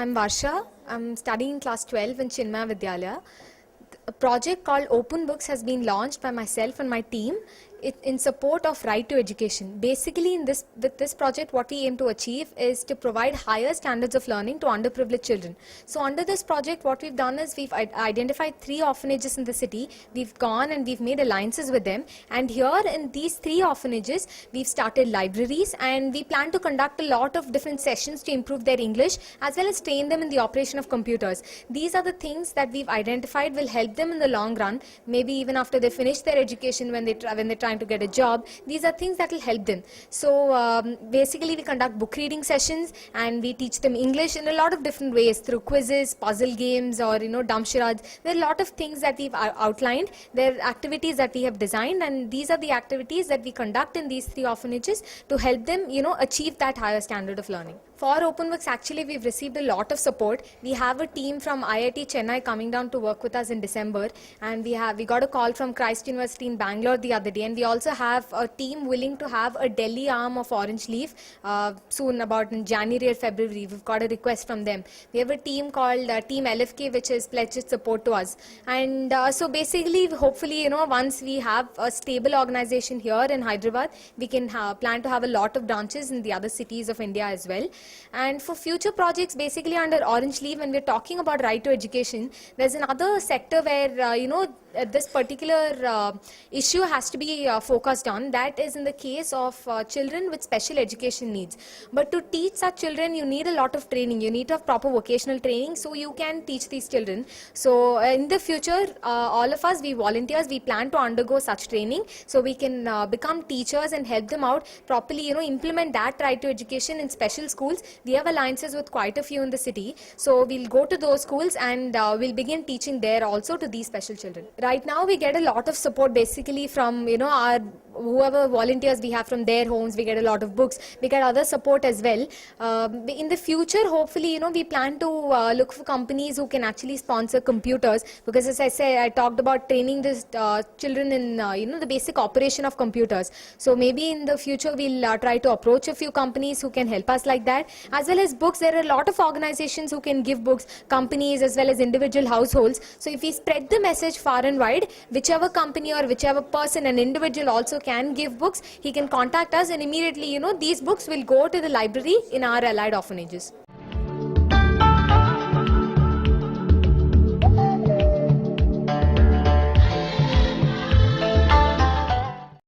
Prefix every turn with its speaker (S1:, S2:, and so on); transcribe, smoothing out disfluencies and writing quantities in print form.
S1: I'm Varsha. I'm studying class 12 in Chinmaya Vidyalaya. A project called Open Books has been launched by myself and my team in support of right to education. Basically, with this project, what we aim to achieve is to provide higher standards of learning to underprivileged children. So under this project, what we've done is we've identified 3 orphanages in the city. We've gone and we've made alliances with them. And here in these 3 orphanages, we've started libraries, and we plan to conduct a lot of different sessions to improve their English as well as train them in the operation of computers. These are the things that we've identified will help them in the long run, maybe even after they finish their education, when they're trying to get a job. These are things that will help them. So basically we conduct book reading sessions, and we teach them English in a lot of different ways, through quizzes, puzzle games, or dumb charades. There are a lot of things that we've outlined. There are activities that we have designed, and these are the activities that we conduct in these 3 orphanages to help them achieve that higher standard of learning. For OpenBooks, actually, we've received a lot of support. We have a team from IIT Chennai coming down to work with us in December, and we got a call from Christ University in Bangalore the other day, and we also have a team willing to have a Delhi arm of Orange Leaf soon, about in January or February. We've got a request from them. We have a team called Team LFK, which has pledged its support to us. And so basically, hopefully, once we have a stable organization here in Hyderabad, we can plan to have a lot of branches in the other cities of India as well. And for future projects, basically under Orange Leaf, when we're talking about right to education, there's another sector where, this particular issue has to be focused on. That is in the case of children with special education needs. But to teach such children, you need a lot of training. You need to have proper vocational training so you can teach these children. So in the future, all of us, we volunteers, we plan to undergo such training so we can become teachers and help them out properly, implement that right to education in special schools. We have alliances with quite a few in the city. So we'll go to those schools, and we'll begin teaching there also to these special children. Right now, we get a lot of support basically from, our whoever volunteers we have from their homes. We get a lot of books. We get other support as well. In the future, hopefully, we plan to look for companies who can actually sponsor computers, because as I say, I talked about training these children in, the basic operation of computers. So maybe in the future, we'll try to approach a few companies who can help us like that. As well as books, there are a lot of organizations who can give books, companies as well as individual households. So if we spread the message far and wide, whichever company or whichever person, an individual also can give books, he can contact us, and immediately, these books will go to the library in our allied orphanages.